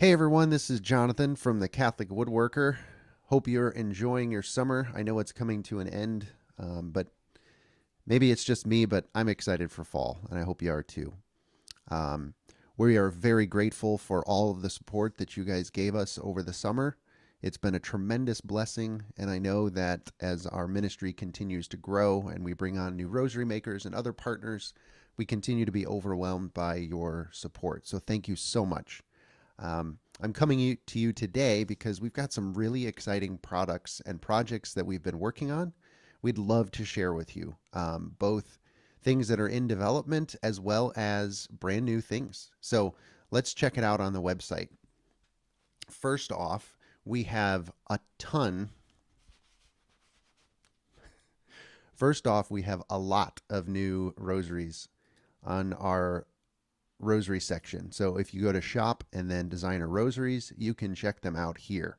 Hey everyone, this is Jonathan from the Catholic Woodworker. Hope you're enjoying your summer. I know it's coming to an end, but maybe it's just me, but I'm excited for fall, and I hope you are too. Um, we are very grateful for all of the support that you guys gave us over the summer. It's been a tremendous blessing, and I know that as our ministry continues to grow and we bring on new rosary makers and other partners, we continue to be overwhelmed by your support. So thank you so much. I'm coming to you today because we've got some really exciting products and projects that we've been working on. We'd love to share with you both things that are in development as well as brand new things. So let's check it out on the website. First off, we have a ton. First off, we have a lot of new rosaries on our rosary section. So if you go to shop and then designer rosaries, you can check them out here.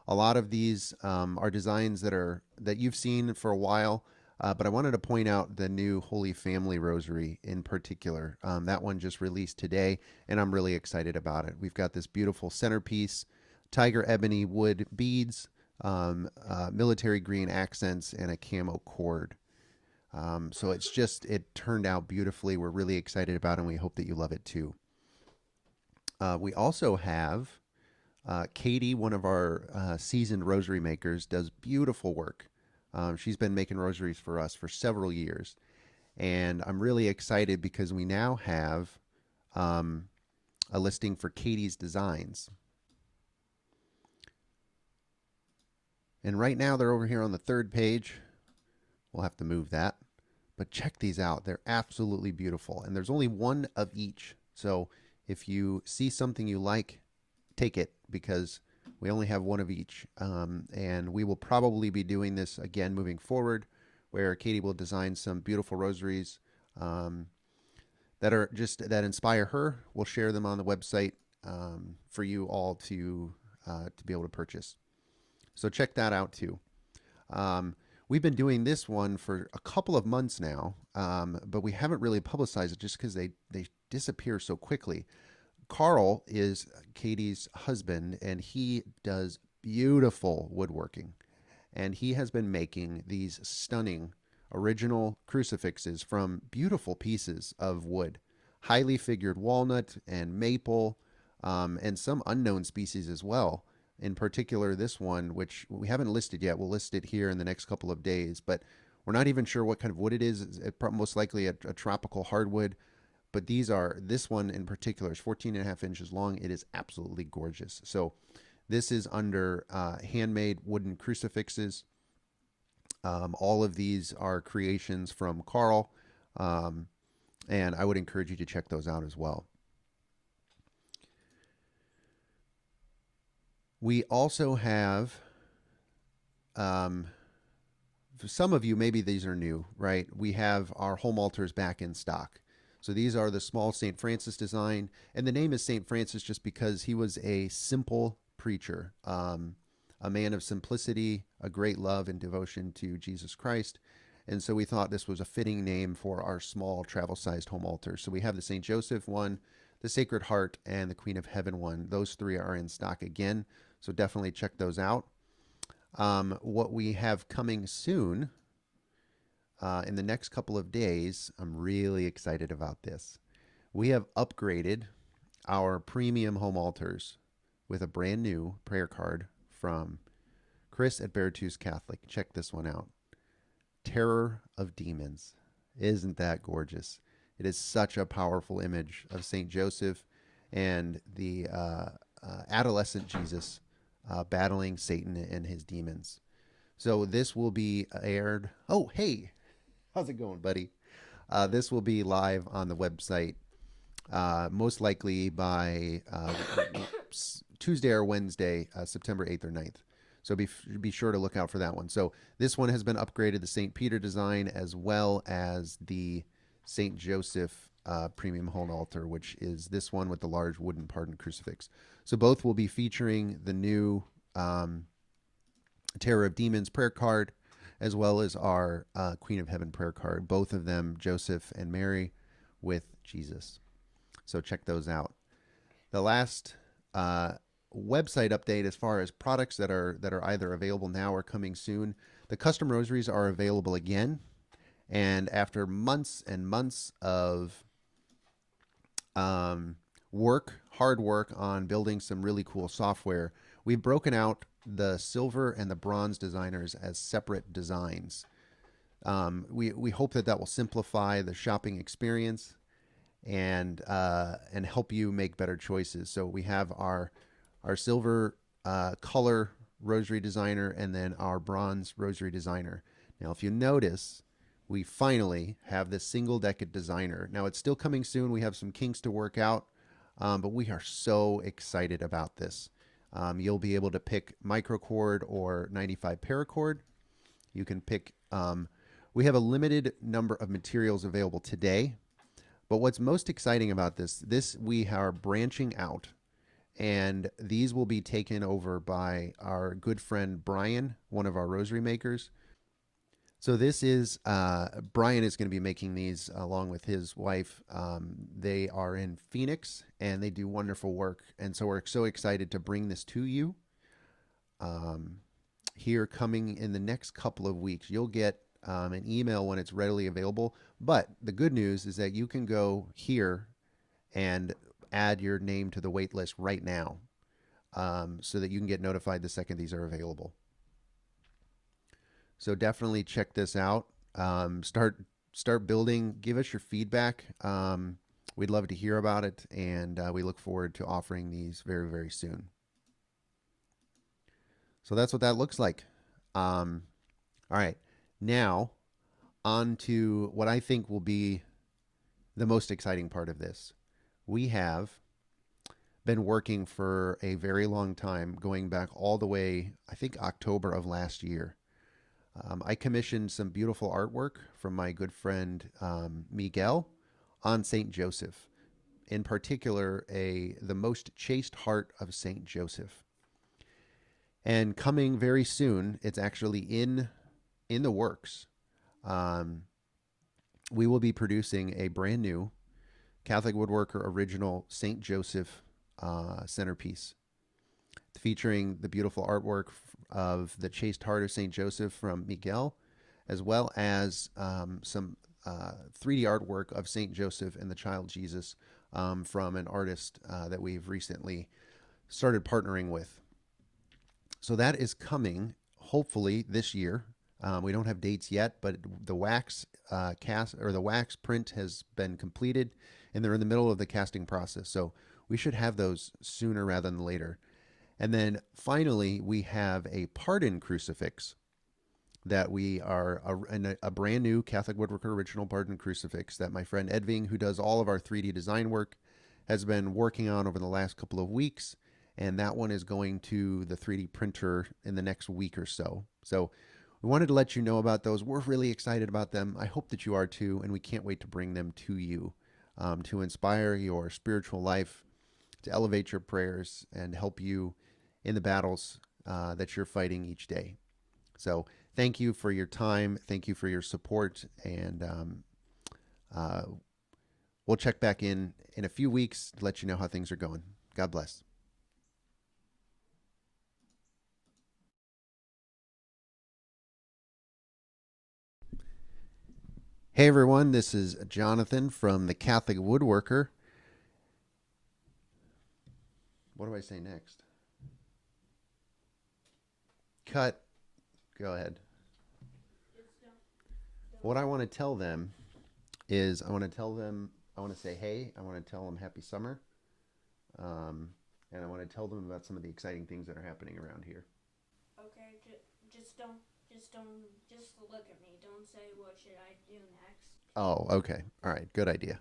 A lot of these are designs that you've seen for a while, but I wanted to point out the new Holy Family Rosary in particular. That one just released today, and I'm really excited about it. We've got this beautiful centerpiece, tiger ebony wood beads, military green accents, and a camo cord. So it turned out beautifully. We're really excited about it, and we hope that you love it too. We also have Katie, one of our seasoned rosary makers, does beautiful work. She's been making rosaries for us for several years. And I'm really excited because we now have a listing for Katie's designs. And right now they're over here on the third page. We'll have to move that. But check these out. They're absolutely beautiful. And there's only one of each. So if you see something you like, take it because we only have one of each. And we will probably be doing this again moving forward, where Katie will design some beautiful rosaries that inspire her. We'll share them on the website for you all to be able to purchase. So check that out too. We've been doing this one for a couple of months now, but we haven't really publicized it just because they disappear so quickly. Carl is Katie's husband, and he does beautiful woodworking. And he has been making these stunning original crucifixes from beautiful pieces of wood, highly figured walnut and maple, and some unknown species as well. In particular, this one, which we haven't listed yet. We'll list it here in the next couple of days, but we're not even sure what kind of wood it is. It's most likely a tropical hardwood. But this one in particular is 14 and a half inches long. It is absolutely gorgeous. So this is under Handmade wooden crucifixes. All of these are creations from Carl. And I would encourage you to check those out as well. We also have, for some of you, maybe these are new, right? We have our home altars back in stock. So these are the small St. Francis design. And the name is St. Francis just because he was a simple preacher, a man of simplicity, a great love and devotion to Jesus Christ. And so we thought this was a fitting name for our small travel-sized home altar. So we have the St. Joseph one, the Sacred Heart, and the Queen of Heaven one. Those three are in stock again. So definitely check those out. What we have coming soon in the next couple of days, I'm really excited about this. We have upgraded our premium home altars with a brand new prayer card from Chris at Beartooth Catholic. Check this one out. Terror of Demons. Isn't that gorgeous? It is such a powerful image of St. Joseph and the adolescent Jesus battling Satan and his demons. So this will be aired. Oh, hey, how's it going, buddy? This will be live on the website, most likely by Tuesday or Wednesday, September 8th or 9th. So be sure to look out for that one. So this one has been upgraded, the St. Peter design, as well as the St. Joseph premium home altar, which is this one with the large wooden pardon crucifix. So both will be featuring the new Terror of Demons prayer card, as well as our Queen of Heaven prayer card. Both of them, Joseph and Mary, with Jesus. So check those out. The last uh, website update as far as products that are either available now or coming soon. The custom rosaries are available again, and after months and months of um, hard work on building some really cool software, we've broken out the silver and the bronze designers as separate designs. We hope that that will simplify the shopping experience and help you make better choices. So we have our silver color rosary designer and then our bronze rosary designer. Now, if you notice, we finally have this single decket designer. Now, it's still coming soon. We have some kinks to work out, but we are so excited about this. You'll be able to pick microcord or 95 paracord. You can pick, we have a limited number of materials available today. But what's most exciting about this we are branching out, and these will be taken over by our good friend Brian, one of our rosary makers. So this is Brian is going to be making these along with his wife. They are in Phoenix and they do wonderful work, and so we're so excited to bring this to you. Um, Here coming in the next couple of weeks, you'll get an email when it's readily available. But the good news is that you can go here and add your name to the wait list right now, so that you can get notified the second these are available. So definitely check this out. Start building. Give us your feedback. We'd love to hear about it, and we look forward to offering these very, very soon. So that's what that looks like. All right, now on to what I think will be the most exciting part of this. We have been working for a very long time, going back all the way, I think, October of last year. I commissioned some beautiful artwork from my good friend Miguel on Saint Joseph, in particular, the most chaste heart of Saint Joseph. And coming very soon, it's actually in the works. Um, we will be producing a brand new Catholic Woodworker original Saint Joseph centerpiece, featuring the beautiful artwork of the chaste heart of Saint Joseph from Miguel, as well as some 3D artwork of Saint Joseph and the child Jesus from an artist that we've recently started partnering with. So that is coming hopefully this year. We don't have dates yet, but the wax cast or the wax print has been completed, and they're in the middle of the casting process. So we should have those sooner rather than later. And then finally, we have a pardon crucifix that we are a brand new Catholic Woodworker original pardon crucifix that my friend Edving, who does all of our 3D design work, has been working on over the last couple of weeks. And that one is going to the 3D printer in the next week or so. So we wanted to let you know about those. We're really excited about them. I hope that you are too, and we can't wait to bring them to you to inspire your spiritual life, to elevate your prayers, and help you in the battles that you're fighting each day. So thank you for your time. Thank you for your support, and uh, we'll check back in a few weeks to let you know how things are going. God bless. Hey everyone, this is Jonathan from the Catholic Woodworker. What do I say next? Cut. Go ahead. What I want to tell them is I want to say hey, I want to tell them happy summer, um, and I want to tell them about some of the exciting things that are happening around here. Okay, just look at me. Don't say what should I do next. Oh, okay. All right. Good idea.